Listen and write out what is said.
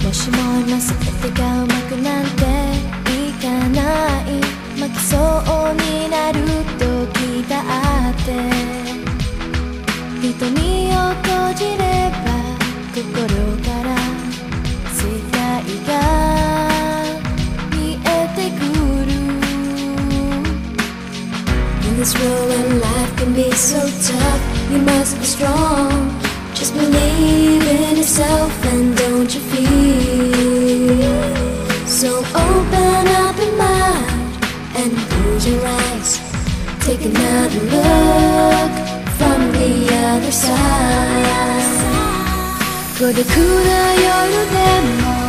もしも今全てがうまくなんていかない、負けそうになる時だって瞳を閉じれば心から世界が見えてくる。 In this world where life can be so tough, you must be strong. Just believe in yourself and don't you feel. So open up your mind and close your eyes. Take another look from the other side. 孤独な夜でも